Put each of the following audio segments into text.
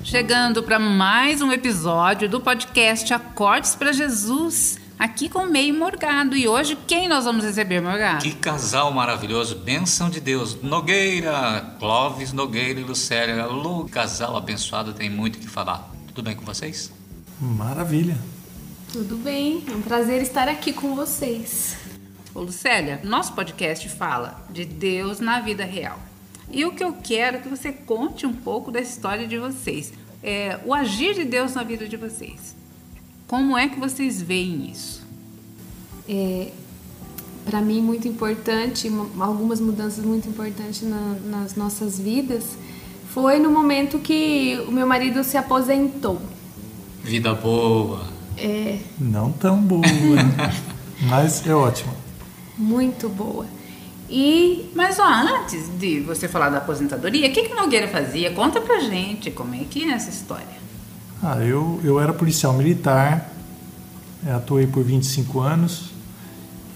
Chegando para mais um episódio do podcast Acordes para Jesus, aqui com Meio Morgado. E hoje, quem nós vamos receber, Morgado? Que casal maravilhoso, bênção de Deus. Nogueira, Clóvis Nogueira e Lucélia. Alô, casal abençoado, tem muito o que falar. Tudo bem com vocês? Maravilha. Tudo bem, é um prazer estar aqui com vocês. Ô Lucélia, nosso podcast fala de Deus na vida real. E o que eu quero é que você conte um pouco da história de vocês. O agir de Deus na vida de vocês. Como é que vocês veem isso? Para mim, muito importante, algumas mudanças muito importantes nas nossas vidas, foi no momento que o meu marido se aposentou. Vida boa. Não tão boa, mas é ótimo. Muito boa. Mas antes de você falar da aposentadoria, o que Nogueira fazia? Conta pra gente como é que é essa história. Eu era policial militar, atuei por 25 anos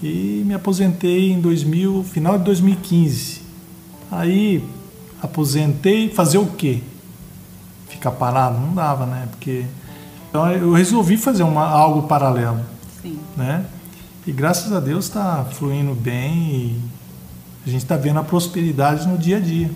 e me aposentei em final de 2015. Aí, aposentei, fazer o quê? Ficar parado? Não dava, né? Então eu resolvi fazer algo paralelo. Sim. Né? E graças a Deus está fluindo bem e a gente está vendo a prosperidade no dia a dia.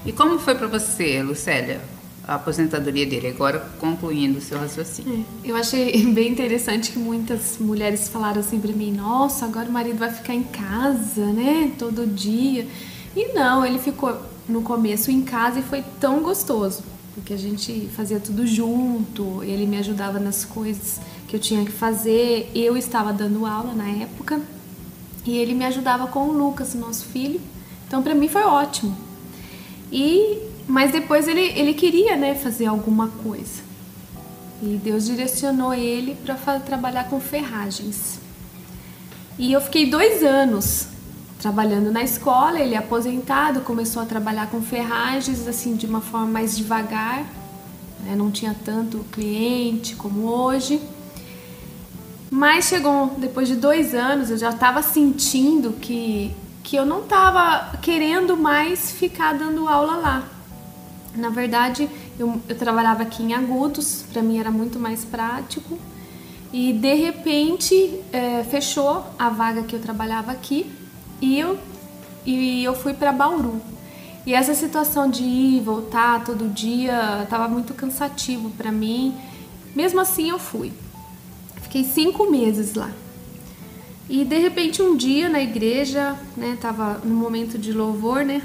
E como foi para você, Lucélia, a aposentadoria dele, agora concluindo o seu raciocínio? Eu achei bem interessante que muitas mulheres falaram assim para mim: nossa, agora o marido vai ficar em casa, né, todo dia. E não, ele ficou no começo em casa e foi tão gostoso, porque a gente fazia tudo junto, ele me ajudava nas coisas que eu tinha que fazer, eu estava dando aula na época, e ele me ajudava com o Lucas, nosso filho. Então, para mim foi ótimo. Mas depois ele queria, né, fazer alguma coisa. E Deus direcionou ele para trabalhar com ferragens. E eu fiquei 2 anos trabalhando na escola. Ele aposentado, começou a trabalhar com ferragens, assim, de uma forma mais devagar, né? Não tinha tanto cliente como hoje. Mas chegou, depois de 2 anos, eu já estava sentindo que eu não estava querendo mais ficar dando aula lá. Na verdade, eu trabalhava aqui em Agudos, para mim era muito mais prático. E de repente, fechou a vaga que eu trabalhava aqui e eu fui para Bauru. E essa situação de ir e voltar todo dia estava muito cansativo para mim. Mesmo assim, eu fui. Fiquei 5 meses lá. E de repente um dia na igreja, né, tava no momento de louvor, né?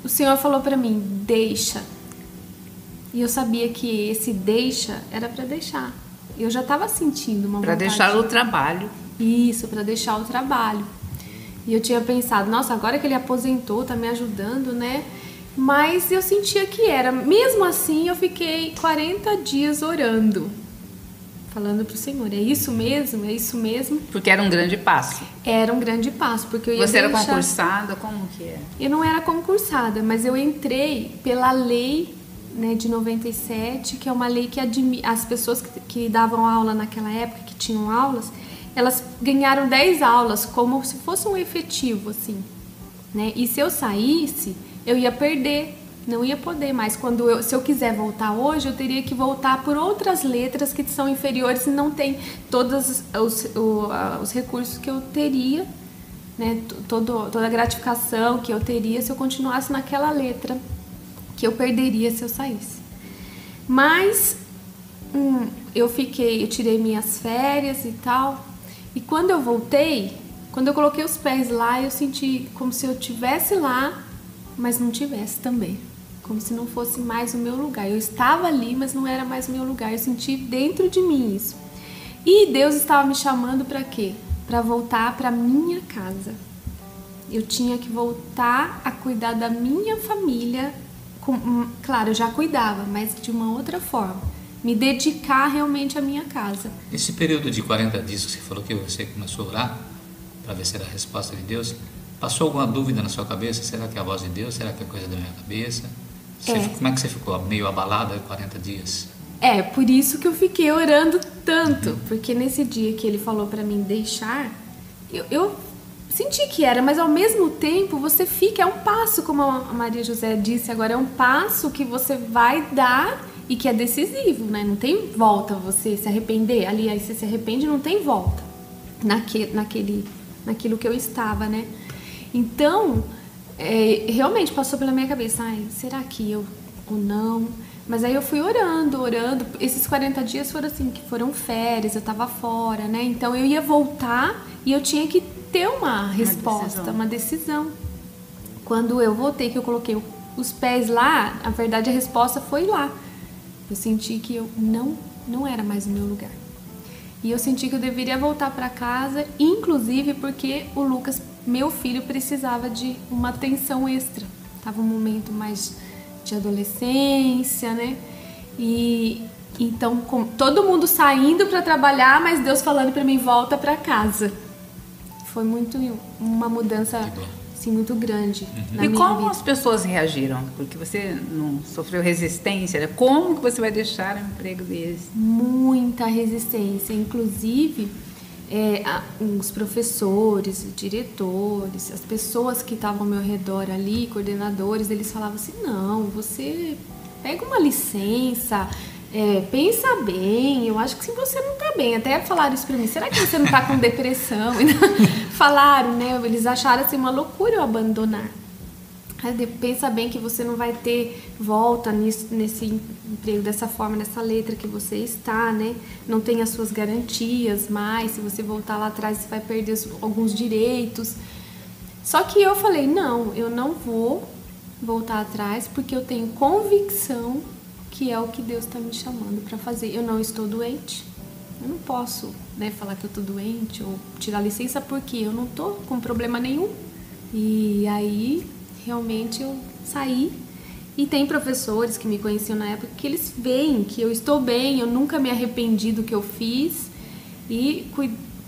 O Senhor falou pra mim: deixa. E eu sabia que esse deixa era pra deixar. Eu já tava sentindo uma vontade. Pra deixar o trabalho. Isso, pra deixar o trabalho. E eu tinha pensado: nossa, agora que ele aposentou, tá me ajudando, né? Mas eu sentia que era. Mesmo assim, eu fiquei 40 dias orando, falando pro Senhor: é isso mesmo? É isso mesmo? Porque era um grande passo. Era um grande passo, porque eu ia Você era concursada? Como que é? Eu não era concursada, mas eu entrei pela lei, né, de 97, que é uma lei que as pessoas que davam aula naquela época, que tinham aulas, elas ganharam 10 aulas, como se fosse um efetivo, assim, né? E se eu saísse, eu ia perder. Não ia poder mais. Se eu quiser voltar hoje, eu teria que voltar por outras letras que são inferiores e não tem todos os recursos que eu teria, né? Toda a gratificação que eu teria se eu continuasse naquela letra, que eu perderia se eu saísse. Mas eu tirei minhas férias e tal. E quando eu voltei, quando eu coloquei os pés lá, eu senti como se eu estivesse lá, mas não tivesse também. Como se não fosse mais o meu lugar. Eu estava ali, mas não era mais o meu lugar. Eu senti dentro de mim isso. E Deus estava me chamando para quê? Para voltar para minha casa. Eu tinha que voltar a cuidar da minha família. Claro, eu já cuidava, mas de uma outra forma. Me dedicar realmente à minha casa. Nesse período de 40 dias que você falou que você começou a orar, para ver se era a resposta de Deus, passou alguma dúvida na sua cabeça? Será que é a voz de Deus? Será que é coisa da minha cabeça? Como é que você ficou? Meio abalada 40 dias? Por isso que eu fiquei orando tanto. Porque nesse dia que ele falou pra mim deixar, eu senti que era, mas ao mesmo tempo você fica, é um passo, como a Maria José disse agora, é um passo que você vai dar e que é decisivo, né? Não tem volta você se arrepender. Ali, aí você se arrepende, não tem volta naquilo que eu estava, né? Então, realmente passou pela minha cabeça, ai, será que eu ou não? Mas aí eu fui orando. Esses 40 dias foram assim, que foram férias, eu tava fora, né? Então eu ia voltar e eu tinha que ter uma resposta, uma decisão. Quando eu voltei, que eu coloquei os pés lá, na verdade a resposta foi lá. Eu senti que eu não era mais o meu lugar. E eu senti que eu deveria voltar para casa, inclusive porque o Lucas, meu filho, precisava de uma atenção extra. Tava um momento mais de adolescência, né? E então todo mundo saindo para trabalhar, mas Deus falando para mim, volta para casa. Foi uma mudança assim, muito grande. E como as pessoas reagiram? Porque você não sofreu resistência, né? Como que você vai deixar o emprego deles? Muita resistência, inclusive os professores, diretores, as pessoas que estavam ao meu redor ali, coordenadores, eles falavam assim, não, você pega uma licença, pensa bem, eu acho que se você não tá bem, até falaram isso pra mim, será que você não tá com depressão? Falaram, né, eles acharam assim uma loucura eu abandonar. Pensa bem que você não vai ter volta nesse emprego dessa forma, nessa letra que você está, né? Não tem as suas garantias mais, se você voltar lá atrás você vai perder alguns direitos. Só que eu falei, não, eu não vou voltar atrás porque eu tenho convicção que é o que Deus está me chamando para fazer. Eu não estou doente, eu não posso, né, falar que eu estou doente ou tirar licença porque eu não estou com problema nenhum. E aí realmente eu saí e tem professores que me conheciam na época que eles veem que eu estou bem, eu nunca me arrependi do que eu fiz e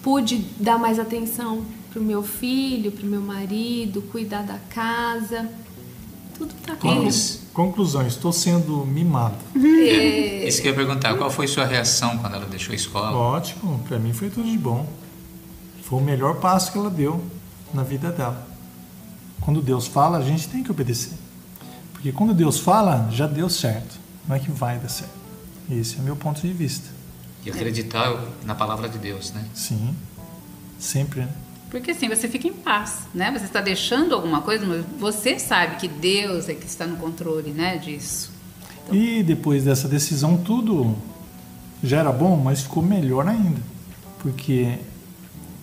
pude dar mais atenção pro meu filho, pro meu marido, cuidar da casa, tudo tá bem. Conclusão, estou sendo mimado. Isso que eu ia perguntar, qual foi sua reação quando ela deixou a escola? Ótimo, para mim foi tudo de bom. Foi o melhor passo que ela deu na vida dela. Quando Deus fala, a gente tem que obedecer. Porque quando Deus fala, já deu certo. Não é que vai dar certo. Esse é o meu ponto de vista. E acreditar na palavra de Deus, né? Sim, sempre, né? Porque assim, você fica em paz, né? Você está deixando alguma coisa, mas você sabe que Deus é que está no controle, né, disso. Então... E depois dessa decisão, tudo já era bom, mas ficou melhor ainda. Porque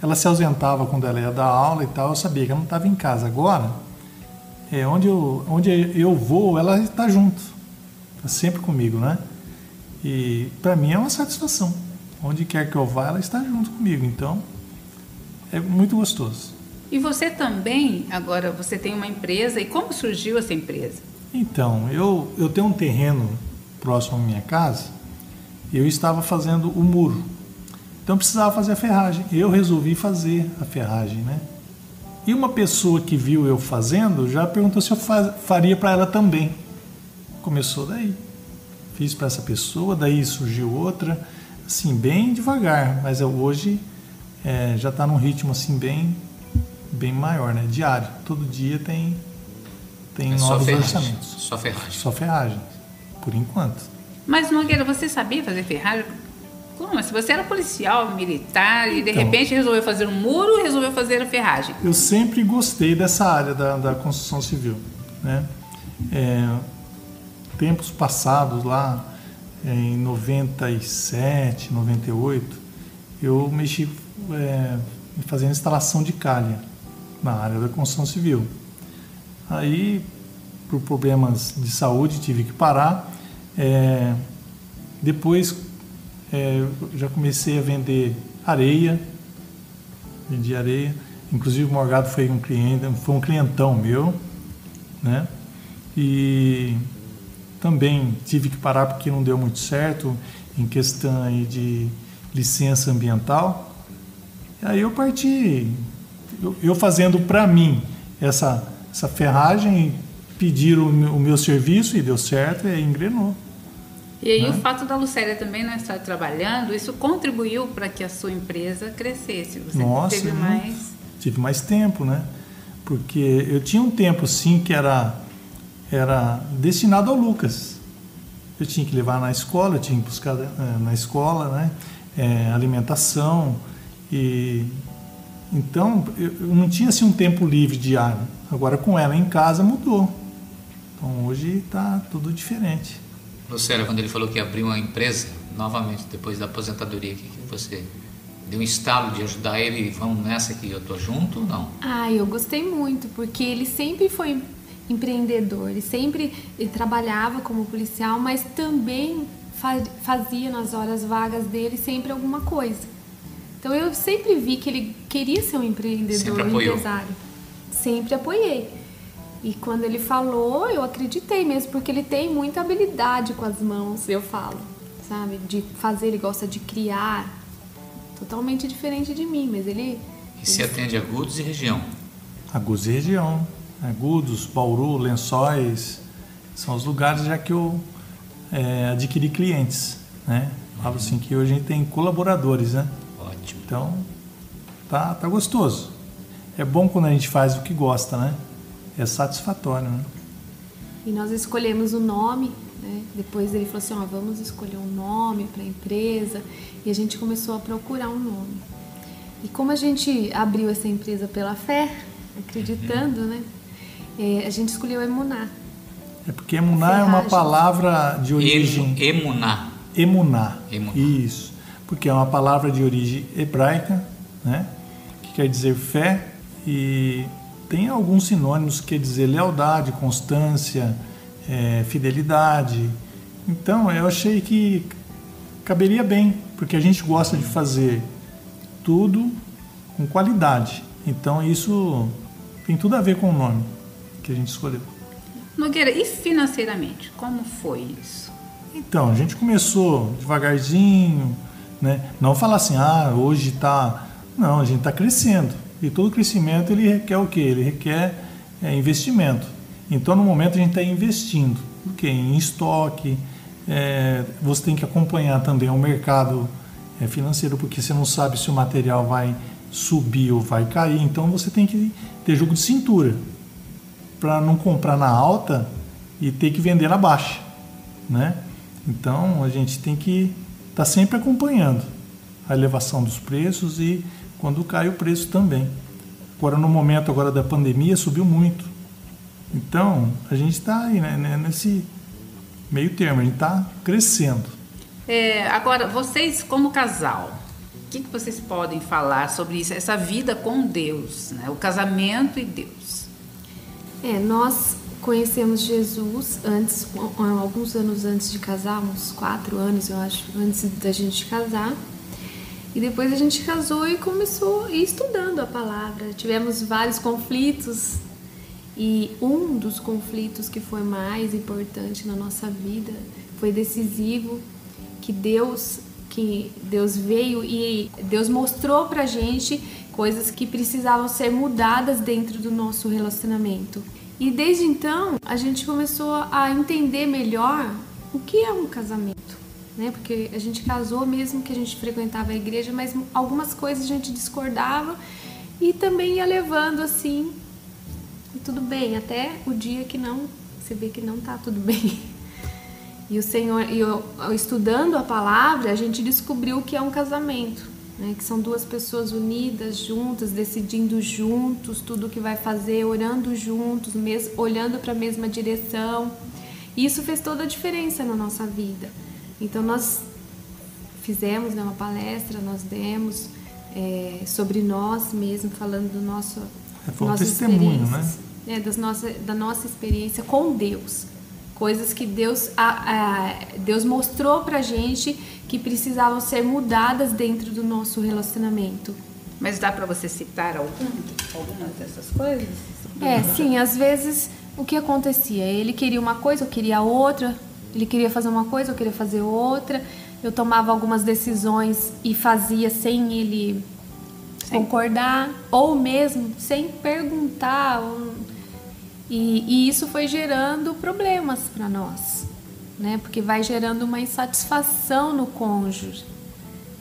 ela se ausentava quando ela ia dar aula e tal, eu sabia que ela não estava em casa. Agora, onde eu vou, ela está junto. Está sempre comigo, né? E para mim é uma satisfação. Onde quer que eu vá, ela está junto comigo. Então, é muito gostoso. E você também, agora você tem uma empresa, e como surgiu essa empresa? Então, eu tenho um terreno próximo à minha casa, e eu estava fazendo o muro. Então precisava fazer a ferragem. Eu resolvi fazer a ferragem, né? E uma pessoa que viu eu fazendo já perguntou se eu faria para ela também. Começou daí. Fiz para essa pessoa, daí surgiu outra, assim, bem devagar. Mas hoje já está num ritmo assim bem maior, né? Diário. Todo dia tem novos orçamentos. Só ferragem. Só ferragem, por enquanto. Mas, Nogueira, você sabia fazer ferragem? Como? Se você era policial, militar, e de repente resolveu fazer um muro e resolveu fazer a ferragem. Eu sempre gostei dessa área da construção civil, né? Tempos passados, lá em 97, 98, eu mexi fazendo instalação de calha na área da construção civil. Aí, por problemas de saúde, tive que parar. Depois, já comecei a vender areia. Vendi areia. Inclusive, o Morgado foi um clientão meu, né? E também tive que parar porque não deu muito certo em questão aí de licença ambiental. E aí eu parti, eu fazendo para mim essa ferragem, pediram o meu serviço e deu certo e aí engrenou. E aí o fato da Lucélia também não estar trabalhando, isso contribuiu para que a sua empresa crescesse. Você teve mais... tive mais tempo, né? Porque eu tinha um tempo, sim, que era destinado ao Lucas. Eu tinha que levar na escola, eu tinha que buscar na escola, né? Alimentação. E então eu não tinha assim um tempo livre diário. Agora com ela em casa mudou. Então hoje está tudo diferente. Lucélia, quando ele falou que abriu uma empresa, novamente depois da aposentadoria, que você deu um estalo de ajudar ele, vamos nessa que eu tô junto ou não? Eu gostei muito, porque ele sempre foi empreendedor, ele trabalhava como policial, mas também fazia nas horas vagas dele sempre alguma coisa. Então eu sempre vi que ele queria ser um empreendedor, um empresário. Sempre apoiei. E quando ele falou, eu acreditei mesmo, porque ele tem muita habilidade com as mãos, eu falo, sabe? De fazer, ele gosta de criar. Totalmente diferente de mim, mas ele... E se atende a Agudos e região? Agudos e região. Agudos, Bauru, Lençóis, são os lugares já que eu adquiri clientes, né? Falo assim que hoje a gente tem colaboradores, né? Ótimo. Então, tá gostoso. É bom quando a gente faz o que gosta, né? É satisfatório, né? E nós escolhemos o nome, né? Depois ele falou assim, vamos escolher um nome para a empresa. E a gente começou a procurar um nome. E como a gente abriu essa empresa pela fé, acreditando, né? A gente escolheu Emuná. É porque Emuná é uma palavra de origem... Emuná. Isso. Porque é uma palavra de origem hebraica, né? Que quer dizer fé, e tem alguns sinônimos que quer dizer lealdade, constância, fidelidade. Então eu achei que caberia bem, porque a gente gosta de fazer tudo com qualidade. Então isso tem tudo a ver com o nome que a gente escolheu. Nogueira, e financeiramente, como foi isso? Então, a gente começou devagarzinho, né? Não falar assim, hoje está... Não, a gente está crescendo. E todo crescimento ele requer o quê? Ele requer investimento. Então, no momento, a gente está investindo. O quê? Em estoque. Você tem que acompanhar também o mercado financeiro, porque você não sabe se o material vai subir ou vai cair. Então, você tem que ter jogo de cintura para não comprar na alta e ter que vender na baixa, né? Então, a gente tem que estar sempre acompanhando a elevação dos preços e quando cai o preço também. Agora, no momento agora da pandemia, subiu muito. Então, a gente está aí, né, nesse meio termo, a gente está crescendo. Agora, vocês como casal, o que vocês podem falar sobre isso, essa vida com Deus, né? O casamento e Deus? Nós conhecemos Jesus alguns anos antes de casar, uns 4 anos, eu acho, antes da gente casar. E depois a gente casou e começou a ir estudando a palavra. Tivemos vários conflitos e um dos conflitos que foi mais importante na nossa vida, foi decisivo, que Deus veio e Deus mostrou pra gente coisas que precisavam ser mudadas dentro do nosso relacionamento. E desde então a gente começou a entender melhor o que é um casamento, né? Porque a gente casou mesmo que a gente frequentava a igreja, mas algumas coisas a gente discordava e também ia levando assim, e tudo bem, até o dia que você vê que não tá tudo bem. E o Senhor, estudando a palavra, a gente descobriu o que é um casamento, né? Que são duas pessoas unidas, juntas, decidindo juntos tudo o que vai fazer, orando juntos, olhando para a mesma direção. E isso fez toda a diferença na nossa vida. Então nós fizemos uma palestra, nós demos sobre nós mesmos, falando do nossas testemunho, experiências, né? Da nossa experiência com Deus. Coisas que Deus mostrou pra gente que precisavam ser mudadas dentro do nosso relacionamento. Mas dá para você citar algumas dessas coisas? Sim, às vezes o que acontecia? Ele queria uma coisa, eu queria outra. Ele queria fazer uma coisa, eu queria fazer outra. Eu tomava algumas decisões e fazia sem ele concordar, ou mesmo sem perguntar. E isso foi gerando problemas para nós, né? Porque vai gerando uma insatisfação no cônjuge.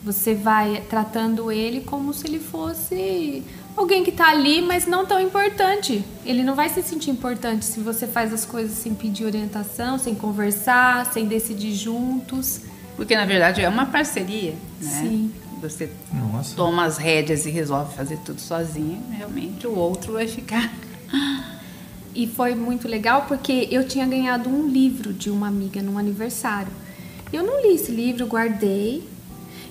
Você vai tratando ele como se ele fosse alguém que tá ali, mas não tão importante. Ele não vai se sentir importante se você faz as coisas sem pedir orientação, sem conversar, sem decidir juntos. Porque, na verdade, é uma parceria, né? Sim. Você Nossa. toma as rédeas e resolve fazer tudo sozinho, realmente o outro vai ficar... E foi muito legal porque eu tinha ganhado um livro de uma amiga num aniversário. Eu não li esse livro, guardei.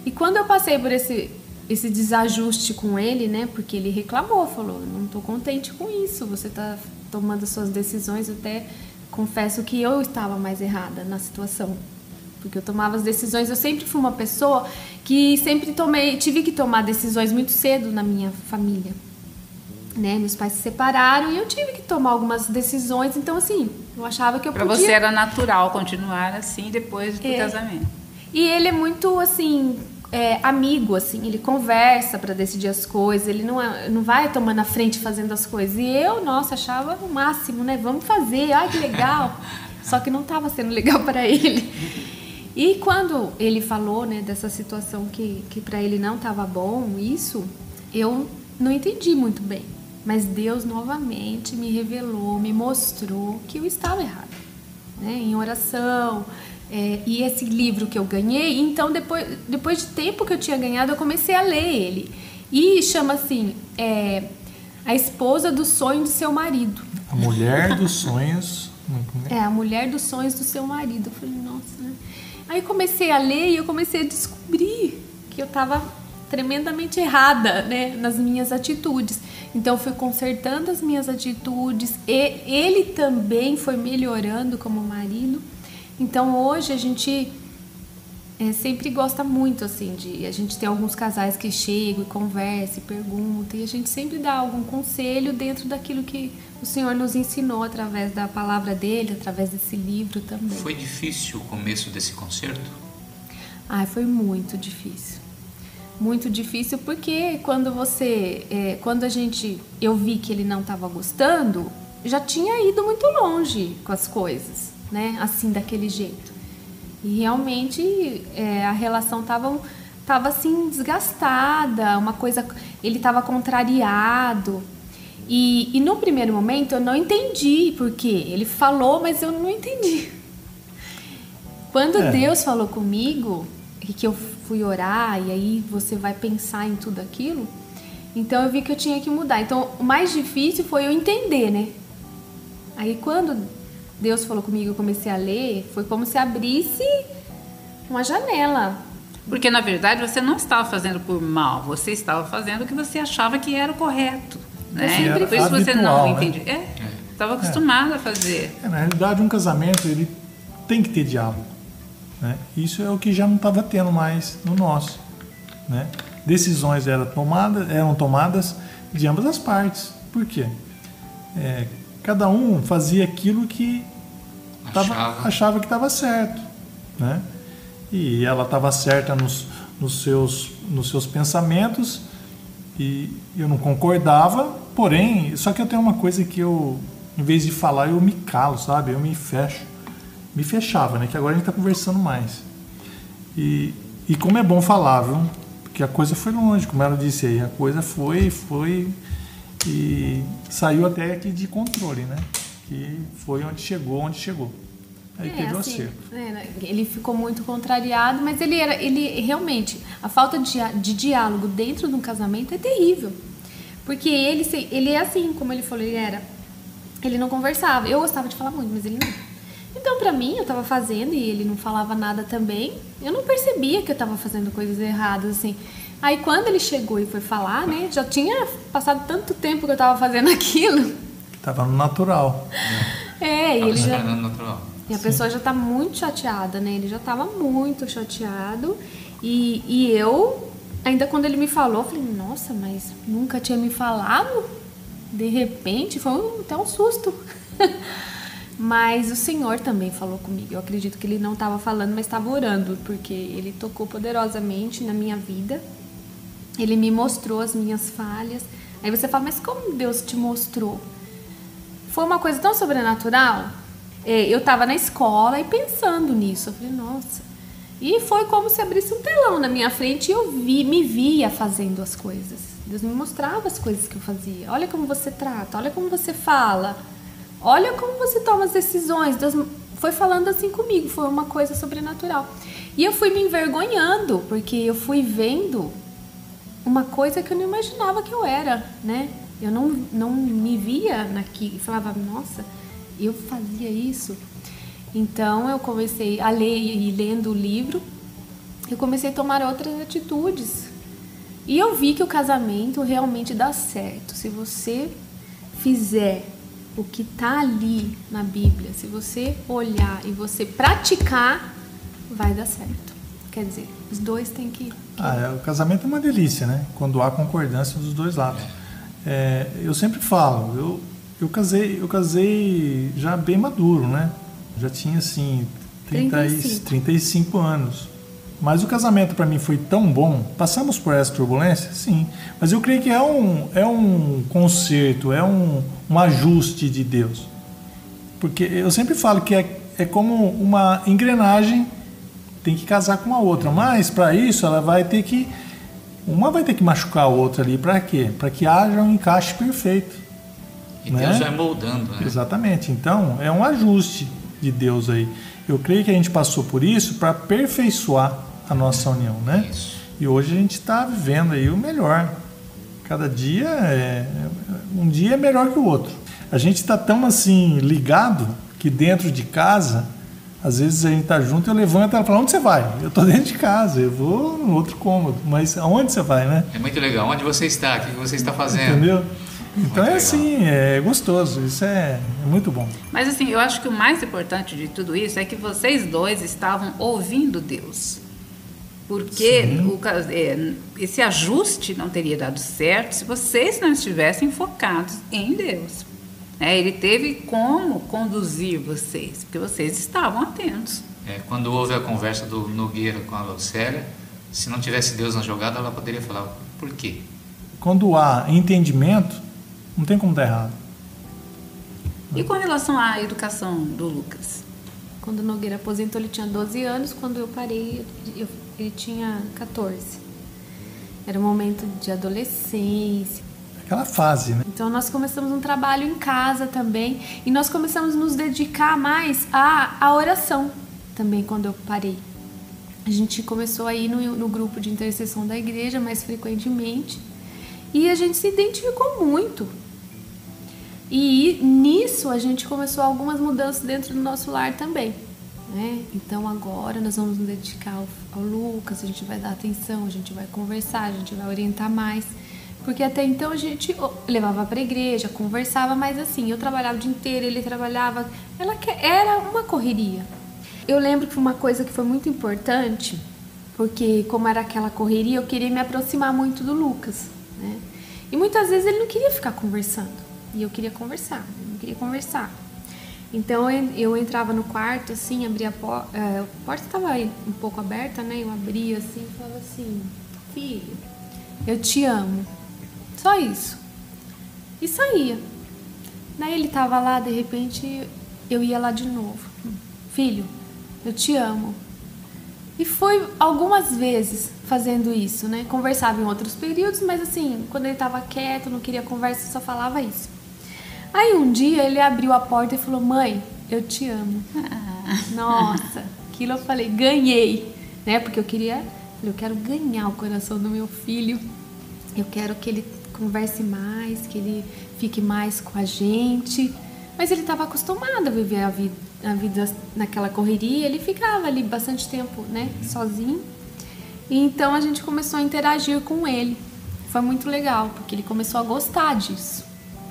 E quando eu passei por esse desajuste com ele, né? Porque ele reclamou, falou, não tô contente com isso, você tá tomando suas decisões. Eu até confesso que eu estava mais errada na situação. Porque eu tomava as decisões, eu sempre fui uma pessoa que sempre tive que tomar decisões muito cedo na minha família. Né? Meus pais se separaram e eu tive que tomar algumas decisões, então assim, eu achava que eu podia... Pra você era natural continuar assim depois do casamento. E ele é muito, assim, amigo, assim, ele conversa pra decidir as coisas, ele não vai tomando na frente fazendo as coisas. E eu, nossa, achava o máximo, né? Vamos fazer, ai que legal. Só que não estava sendo legal para ele. E quando ele falou, né, dessa situação que para ele não estava bom, isso, eu não entendi muito bem. Mas Deus novamente me revelou, me mostrou que eu estava errada, né? Em oração. E esse livro que eu ganhei, então depois de tempo que eu tinha ganhado, eu comecei a ler ele. E chama assim, A Esposa dos Sonhos do Seu Marido. A Mulher dos Sonhos. A Mulher dos Sonhos do Seu Marido. Eu falei, nossa, né? Aí comecei a ler e eu comecei a descobrir que eu estava tremendamente errada, né, nas minhas atitudes. Então, eu fui consertando as minhas atitudes e ele também foi melhorando como marido. Então, hoje a gente sempre gosta muito, assim, a gente tem alguns casais que chegam e conversam e perguntam, e a gente sempre dá algum conselho dentro daquilo que o Senhor nos ensinou através da palavra dele, através desse livro também. Foi difícil o começo desse concerto? Foi muito difícil. Muito difícil porque quando eu vi que ele não estava gostando, já tinha ido muito longe com as coisas, né? Assim, daquele jeito. E realmente a relação estava assim desgastada, uma coisa, ele estava contrariado. E no primeiro momento eu não entendi por quê. Ele falou, mas eu não entendi. Quando Deus falou comigo, e que eu fui orar, e aí você vai pensar em tudo aquilo, então eu vi que eu tinha que mudar. Então o mais difícil foi eu entender, né? Aí quando Deus falou comigo, eu comecei a ler, foi como se abrisse uma janela. Porque na verdade você não estava fazendo por mal, você estava fazendo o que você achava que era o correto, né? Por isso você não entendia. Estava acostumado a fazer. Na realidade, um casamento ele tem que ter diálogo. Né? Isso é o que já não estava tendo mais no nosso. Né? Decisões eram tomadas de ambas as partes. Por quê? Cada um fazia aquilo que achava que estava certo. Né? E ela estava certa nos seus pensamentos e eu não concordava. Porém, só que eu tenho uma coisa que eu, em vez de falar, eu me calo, sabe? Eu me fecho. Me fechava, né? Que agora a gente está conversando mais. E como é bom falar, viu? Porque a coisa foi longe, como ela disse aí. A coisa foi e saiu até aqui de controle, né? Que foi onde chegou. Aí teve o acerto. Ele ficou muito contrariado, mas ele realmente, a falta de diálogo dentro de um casamento é terrível. Porque ele é assim, como ele falou, ele não conversava. Eu gostava de falar muito, mas ele não. Então, pra mim, eu tava fazendo e ele não falava nada também. Eu não percebia que eu tava fazendo coisas erradas, assim. Aí, quando ele chegou e foi falar, né? Já tinha passado tanto tempo que eu tava fazendo aquilo. Tava no natural. E ele já... natural. E a pessoa já tá muito chateada, né? Ele já tava muito chateado. E eu, ainda quando ele me falou, falei, nossa, mas nunca tinha me falado? De repente, foi até um susto. Mas o Senhor também falou comigo. Eu acredito que ele não estava falando, mas estava orando, porque ele tocou poderosamente na minha vida. Ele me mostrou as minhas falhas. Aí você fala, mas como Deus te mostrou? Foi uma coisa tão sobrenatural. Eu estava na escola e pensando nisso. Eu falei, nossa, E foi como se abrisse um telão na minha frente e eu me via fazendo as coisas. Deus me mostrava as coisas que eu fazia. Olha como você trata, olha como você fala, olha como você toma as decisões. Deus foi falando assim comigo, foi uma coisa sobrenatural. E eu fui me envergonhando, porque eu fui vendo uma coisa que eu não imaginava que eu era, né? Eu não me via naquilo, falava, nossa, eu fazia isso. Então eu comecei a ler, e lendo o livro, eu comecei a tomar outras atitudes. E eu vi que o casamento realmente dá certo. Se você fizer o que está ali na Bíblia, se você olhar e você praticar, vai dar certo. Quer dizer, os dois têm que... O casamento é uma delícia, né? Quando há concordância dos dois lados. Eu sempre falo, eu casei já bem maduro, né? Já tinha assim 35 anos. Mas o casamento para mim foi tão bom. Passamos por essa turbulência? Sim. Mas eu creio que é um conserto, é um ajuste de Deus. Porque eu sempre falo que é como uma engrenagem, tem que casar com a outra. Mas para isso ela vai ter que... Uma vai ter que machucar a outra ali. Para quê? Para que haja um encaixe perfeito. E Deus vai moldando, né? Exatamente. Então é um ajuste de Deus aí. Eu creio que a gente passou por isso para aperfeiçoar a nossa união, né? Isso. E hoje a gente está vivendo aí o melhor. Cada dia um dia é melhor que o outro. A gente está tão assim ligado que dentro de casa, às vezes a gente está junto, eu levanto e ela fala, onde você vai? Eu estou dentro de casa, eu vou no outro cômodo. Mas aonde você vai, né? É muito legal. Onde você está? O que você está fazendo? Entendeu? Então Muito assim, é gostoso, isso é muito bom. Mas assim, eu acho que o mais importante de tudo isso é que vocês dois estavam ouvindo Deus. Porque esse ajuste não teria dado certo se vocês não estivessem focados em Deus. Ele teve como conduzir vocês, porque vocês estavam atentos. Quando houve a conversa do Nogueira com a Lucélia, se não tivesse Deus na jogada, ela poderia falar, por quê? Quando há entendimento, não tem como dar errado. E com relação à educação do Lucas? Quando o Nogueira aposentou, ele tinha 12 anos. Quando eu parei, ele tinha 14. Era um momento de adolescência. Aquela fase, né? Então nós começamos um trabalho em casa também. E nós começamos a nos dedicar mais à oração também quando eu parei. A gente começou a ir no grupo de intercessão da igreja mais frequentemente. E a gente se identificou muito. E nisso a gente começou algumas mudanças dentro do nosso lar também, né? Então agora nós vamos nos dedicar ao Lucas, a gente vai dar atenção, a gente vai conversar, a gente vai orientar mais. Porque até então a gente levava para a igreja, conversava, mas assim, eu trabalhava o dia inteiro, ele trabalhava, era uma correria. Eu lembro que uma coisa que foi muito importante, porque como era aquela correria, eu queria me aproximar muito do Lucas, né? E muitas vezes ele não queria ficar conversando. E eu queria conversar, eu não queria conversar. Então eu entrava no quarto, assim, abria a porta estava um pouco aberta, né? Eu abria assim e falava assim, filho, eu te amo. Só isso. E saía. Daí ele tava lá, de repente eu ia lá de novo. Filho, eu te amo. E foi algumas vezes fazendo isso, né? Conversava em outros períodos, mas assim, quando ele tava quieto, não queria conversa, só falava isso. Aí um dia ele abriu a porta e falou, mãe, eu te amo. Nossa, aquilo eu falei, ganhei, né? Porque eu quero ganhar o coração do meu filho. Eu quero que ele converse mais, que ele fique mais com a gente. Mas ele estava acostumado a viver a vida naquela correria, ele ficava ali bastante tempo, né, sozinho. E então a gente começou a interagir com ele. Foi muito legal, porque ele começou a gostar disso.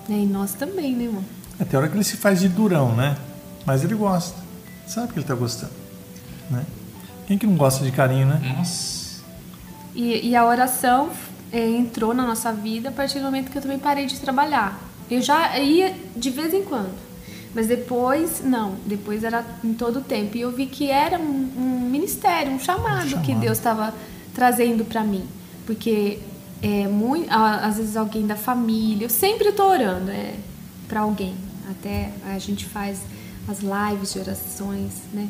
E nós também, né, irmão? Até a hora que ele se faz de durão, né? Mas ele gosta. Sabe que ele tá gostando, né? Quem que não gosta de carinho, né? Nossa. E a oração entrou na nossa vida a partir do momento que eu também parei de trabalhar. Eu já ia de vez em quando, mas depois, não. Depois era em todo o tempo. E eu vi que era um ministério, um chamado que Deus estava trazendo para mim. Porque às vezes alguém da família, eu sempre estou orando para alguém. Até a gente faz as lives de orações, né?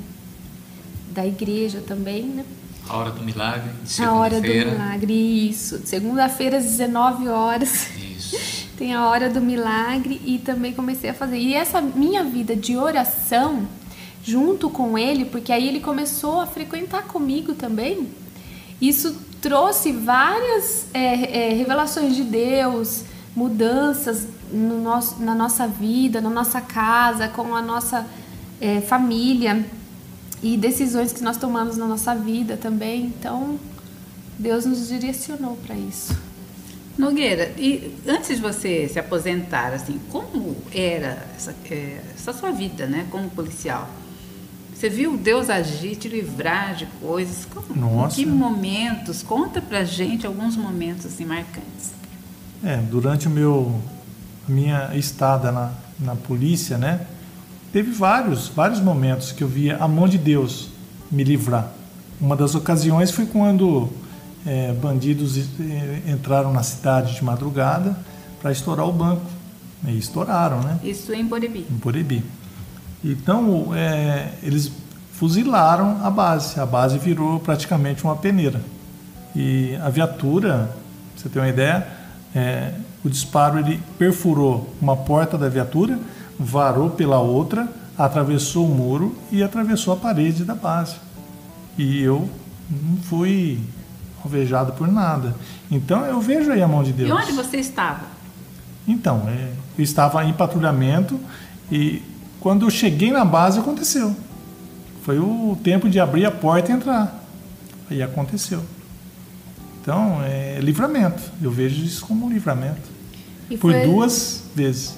da igreja também, né? A hora do milagre, de A hora do segunda-feira. milagre, isso. Segunda-feira às 19 horas. Isso. Tem a hora do milagre e também comecei a fazer. E essa minha vida de oração, junto com ele, porque aí ele começou a frequentar comigo também, isso trouxe várias revelações de Deus, mudanças na nossa vida, na nossa casa, com a nossa família e decisões que nós tomamos na nossa vida também. Então, Deus nos direcionou para isso. Nogueira, e antes de você se aposentar, assim, como era essa sua vida, né, como policial? Você viu Deus agir, te livrar de coisas? Nossa. Em que momentos? Conta pra gente alguns momentos assim marcantes. Durante a minha estada na polícia, né, teve vários momentos que eu via a mão de Deus me livrar. Uma das ocasiões foi quando bandidos entraram na cidade de madrugada para estourar o banco. E estouraram, né? Isso em Borebi. Em Borebi. Então, eles fuzilaram a base. A base virou praticamente uma peneira. E a viatura, pra você ter uma ideia, o disparo ele perfurou uma porta da viatura, varou pela outra, atravessou o muro e atravessou a parede da base. E eu não fui alvejado por nada. Então eu vejo aí a mão de Deus. E onde você estava? Então, eu estava em patrulhamento e quando eu cheguei na base aconteceu. Foi o tempo de abrir a porta e entrar. Aí aconteceu. Então, é livramento. Eu vejo isso como um livramento. Por 2 vezes.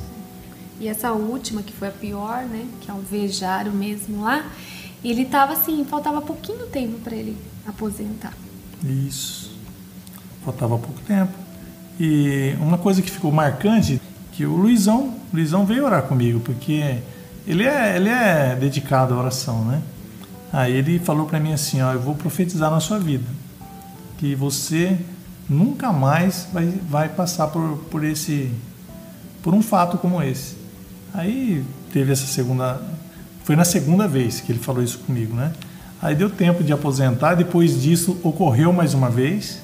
E essa última, que foi a pior, né? Que alvejaram mesmo lá. Ele estava assim, faltava pouquinho tempo para ele aposentar. Isso. Faltava pouco tempo. E uma coisa que ficou marcante, que o Luizão veio orar comigo, porque ele é dedicado à oração, né? Aí ele falou para mim assim, eu vou profetizar na sua vida, que você nunca mais vai passar por um fato como esse. Aí teve foi na segunda vez que ele falou isso comigo, né? Aí deu tempo de aposentar, depois disso ocorreu mais uma vez,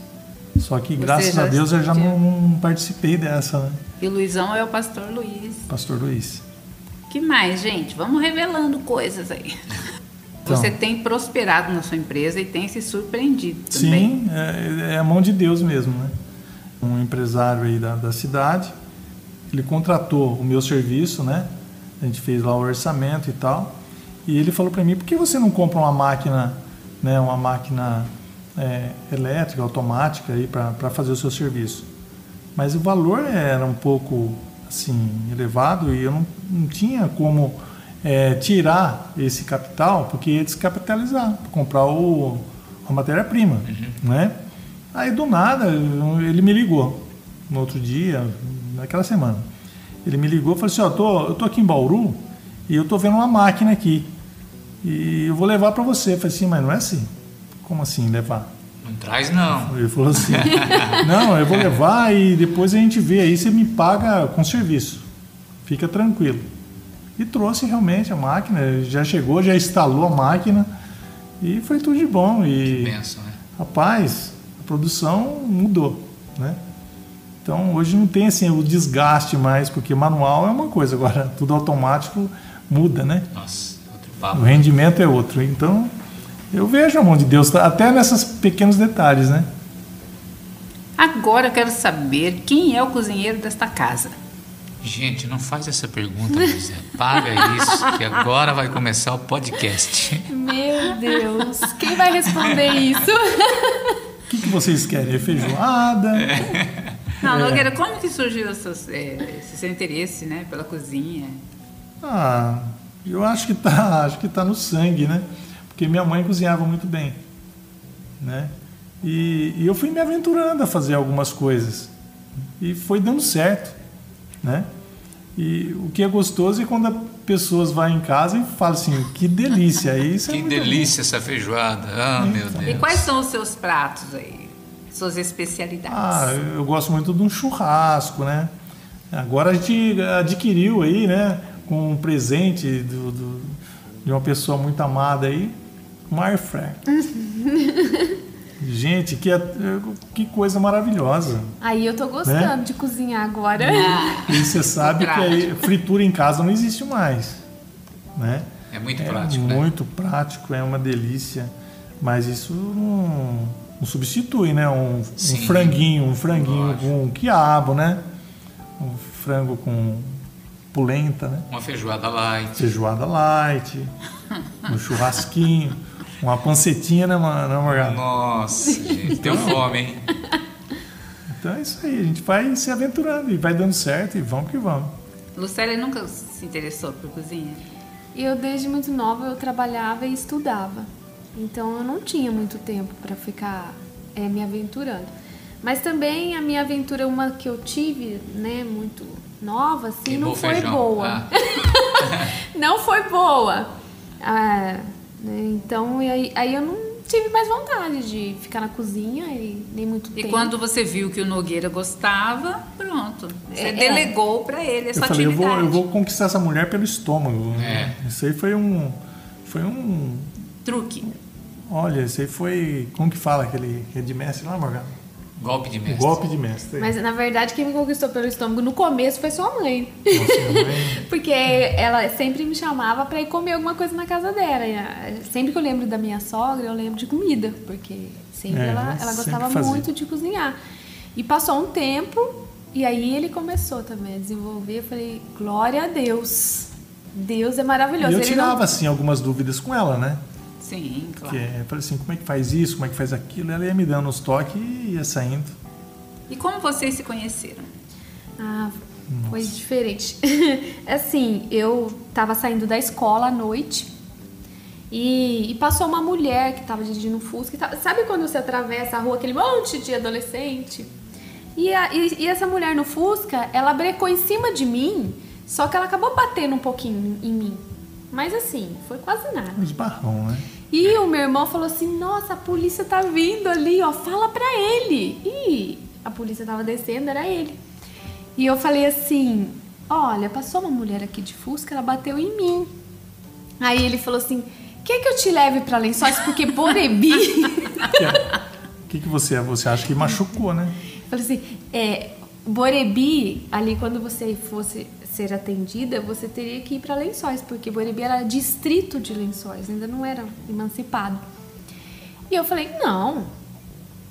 só que graças a Deus eu já não participei dessa, né? E o Luizão é o pastor Luiz. Pastor Luiz. Que mais, gente? Vamos revelando coisas aí. Então, você tem prosperado na sua empresa e tem se surpreendido também. Sim, é a mão de Deus mesmo, né? Um empresário aí da cidade, ele contratou o meu serviço, né? A gente fez lá o orçamento e tal. E ele falou para mim, por que você não compra uma máquina, né? Uma máquina elétrica, automática aí para fazer o seu serviço? Mas o valor era um pouco assim elevado e eu não tinha como tirar esse capital, porque ia descapitalizar, para comprar a matéria-prima, né? Aí do nada ele me ligou no outro dia, naquela semana. Ele me ligou e falou assim, eu tô aqui em Bauru e eu tô vendo uma máquina aqui e eu vou levar para você. Eu falei assim, mas não é assim. Como assim levar? Não traz não. Ele falou assim, não, eu vou levar e depois a gente vê aí, você me paga com serviço. Fica tranquilo. E trouxe realmente a máquina, já chegou, já instalou a máquina e foi tudo de bom. E, que benção, né? Rapaz, a produção mudou, né? Então hoje não tem assim o desgaste mais, porque manual é uma coisa, agora tudo automático muda, né? Nossa, outro papo. O rendimento é outro. Então eu vejo a mão de Deus até nesses pequenos detalhes, né? Agora eu quero saber quem é o cozinheiro desta casa. Gente, não faz essa pergunta, José. Paga isso, que agora vai começar o podcast. Meu Deus, quem vai responder isso? O que vocês querem? É feijoada? Não, Nogueira, como que surgiu esse seu interesse, né, pela cozinha? Eu acho que tá no sangue, né? Porque minha mãe cozinhava muito bem, né? E eu fui me aventurando a fazer algumas coisas e foi dando certo, né? E o que é gostoso é quando as pessoas vão em casa e falam assim, que delícia, isso que delícia essa feijoada, meu Deus. E quais são os seus pratos aí, suas especialidades? Eu gosto muito de um churrasco, né? Agora a gente adquiriu aí, né, com um presente de uma pessoa muito amada aí, uma air fryer. Gente, que coisa maravilhosa. Aí eu tô gostando de cozinhar agora. E você sabe que aí, fritura em casa não existe mais, né? É muito prático, né? Muito prático, é uma delícia. Mas isso não substitui, né? Um franguinho com quiabo, né? Um frango com polenta, né? Uma feijoada light. Feijoada light, um churrasquinho, uma pancetinha, né, Morgana? Nossa, gente, deu fome, hein? Então é isso aí, a gente vai se aventurando e vai dando certo e vamos que vamos. Lucélia nunca se interessou por cozinha? Eu, desde muito nova, eu trabalhava e estudava. Então, eu não tinha muito tempo para ficar me aventurando. Mas também a minha aventura, uma que eu tive, né, muito nova, assim, não foi boa. Não foi boa. Então, aí eu não tive mais vontade de ficar na cozinha e nem muito tempo. E quando você viu que o Nogueira gostava, pronto. Você delegou para ele essa atividade. Eu vou conquistar essa mulher pelo estômago. Isso aí foi um truque. Olha, isso aí foi... Como que fala aquele de mestre lá, Morgana? Golpe de mestre. Golpe de mestre. Mas, na verdade, quem me conquistou pelo estômago no começo foi sua mãe. Nossa, minha mãe... Porque ela sempre me chamava pra ir comer alguma coisa na casa dela. E sempre que eu lembro da minha sogra, eu lembro de comida. Porque sempre ela gostava muito de cozinhar. E passou um tempo, e aí ele começou também a desenvolver. Eu falei, glória a Deus. Deus é maravilhoso. E eu tirava, assim, algumas dúvidas com ela, né? Sim, claro. Eu falei assim, como é que faz isso, como é que faz aquilo? Ela ia me dando os toques e ia saindo. E como vocês se conheceram? Foi diferente. Assim, eu tava saindo da escola à noite e passou uma mulher que tava dirigindo um Fusca. Sabe quando você atravessa a rua, aquele monte de adolescente? E essa mulher no Fusca, ela brecou em cima de mim, só que ela acabou batendo um pouquinho em mim. Mas assim, foi quase nada. Um esbarrão, né? E o meu irmão falou assim, nossa, a polícia tá vindo ali, ó, fala pra ele. E a polícia tava descendo, era ele. E eu falei assim, olha, passou uma mulher aqui de Fusca, ela bateu em mim. Aí ele falou assim, quer que eu te leve pra Lençóis? Porque Borebi... O que você acha que machucou, né? Eu falei assim, Borebi, ali quando você fosse ser atendida, você teria que ir para Lençóis, porque Borebi era distrito de Lençóis, ainda não era emancipado. E eu falei,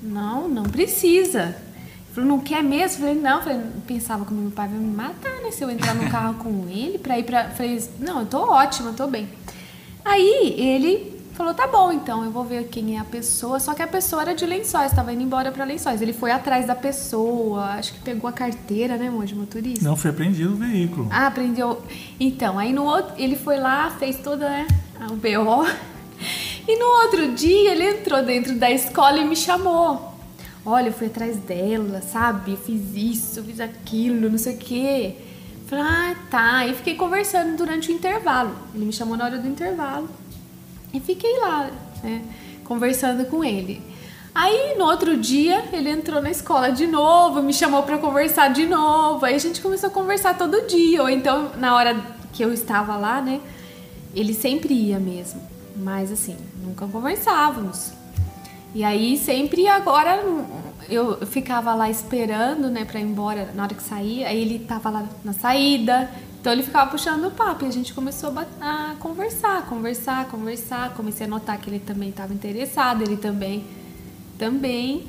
não precisa. Ele falou, não quer mesmo? Eu falei, não. Pensava que meu pai vai me matar, né? Se eu entrar no carro com ele para ir para... Falei, não, eu tô ótima, eu tô bem. Aí ele falou, tá bom, então, eu vou ver quem é a pessoa. Só que a pessoa era de Lençóis, estava indo embora para Lençóis. Ele foi atrás da pessoa, acho que pegou a carteira, né, amor, de motorista? Não, foi apreendido o veículo. Apreendeu. Então, aí no outro, ele foi lá, fez toda, né, o BO. E no outro dia, ele entrou dentro da escola e me chamou. Olha, eu fui atrás dela, sabe? Eu fiz isso, eu fiz aquilo, não sei o quê. Falei, tá. E fiquei conversando durante o intervalo. Ele me chamou na hora do intervalo. E fiquei lá, né, conversando com ele. Aí, no outro dia, ele entrou na escola de novo, me chamou pra conversar de novo. Aí a gente começou a conversar todo dia. Ou então, na hora que eu estava lá, né, ele sempre ia mesmo. Mas, assim, nunca conversávamos. E aí, sempre agora, eu ficava lá esperando, né, pra ir embora na hora que saía. Aí ele tava lá na saída. Então ele ficava puxando o papo e a gente começou a conversar. Comecei a notar que ele também estava interessado, ele também.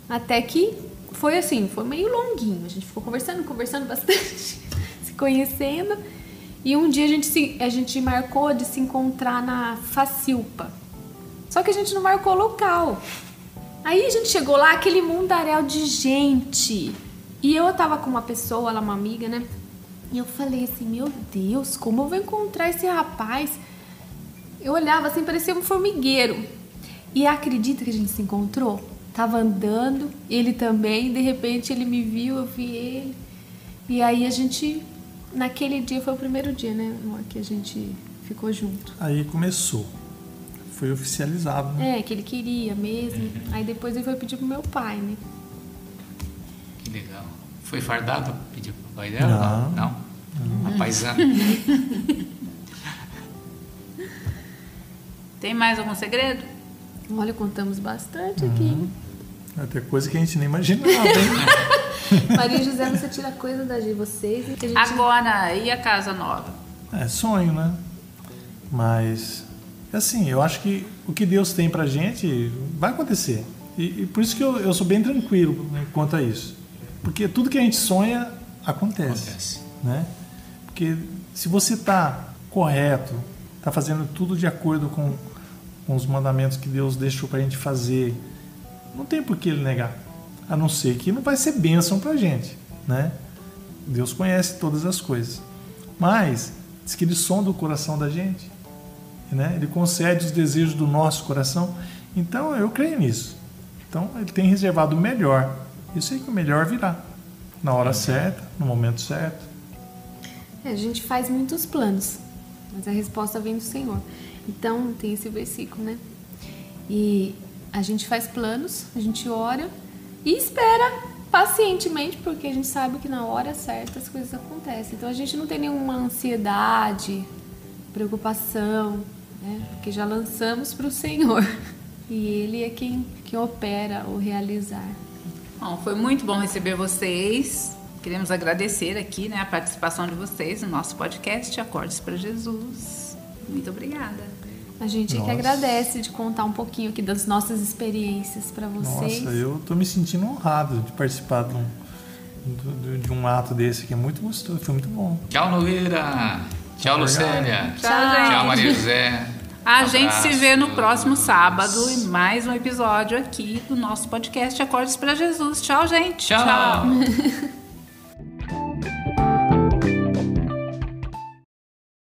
Até que foi assim, foi meio longuinho. A gente ficou conversando bastante, se conhecendo. E um dia a gente marcou de se encontrar na Facilpa. Só que a gente não marcou local. Aí a gente chegou lá, aquele mundaréu de gente. E eu tava com uma pessoa, ela é uma amiga, né? E eu falei assim, meu Deus, como eu vou encontrar esse rapaz? Eu olhava assim, parecia um formigueiro. E acredita que a gente se encontrou? Tava andando, ele também, de repente ele me viu, eu vi ele. E aí a gente, naquele dia, foi o primeiro dia, né, que a gente ficou junto. Aí começou, foi oficializado, né? Que ele queria mesmo. Aí depois ele foi pedir pro meu pai, né? Que legal. Foi fardado pedir pro pai dela? Não. Uma paisana. Tem mais algum segredo? Olha, contamos bastante aqui. Até coisa que a gente nem imaginava, hein? Maria e José, você tira coisa de vocês. E a gente... Agora, e a casa nova? É sonho, né? Mas, assim, eu acho que o que Deus tem pra gente vai acontecer. E por isso que eu sou bem tranquilo, né, quanto a isso. Porque tudo que a gente sonha acontece. Né? Porque se você está correto, está fazendo tudo de acordo com os mandamentos que Deus deixou pra gente fazer, não tem por que ele negar. A não ser que não vai ser bênção pra gente, né? Deus conhece todas as coisas. Mas diz que ele sonda o coração da gente, né? Ele concede os desejos do nosso coração. Então eu creio nisso. Então ele tem reservado o melhor. Eu sei que o melhor virá na hora certa, no momento certo. A gente faz muitos planos, mas a resposta vem do Senhor. Então tem esse versículo, né? E a gente faz planos, a gente ora e espera pacientemente, porque a gente sabe que na hora certa as coisas acontecem. Então a gente não tem nenhuma ansiedade, preocupação, né? Porque já lançamos para o Senhor e Ele é quem opera o realizar. Bom, foi muito bom receber vocês. Queremos agradecer aqui, né, a participação de vocês no nosso podcast Acordes para Jesus. Muito obrigada. A gente é que agradece de contar um pouquinho aqui das nossas experiências para vocês. Nossa, eu tô me sentindo honrado de participar de um ato desse que é muito gostoso, foi muito bom. Tchau, Nogueira. Tchau, Lucélia. Tchau, gente. Tchau, Maria José. A gente se vê no próximo sábado em mais um episódio aqui do nosso podcast Acordes para Jesus. Tchau, gente. Tchau.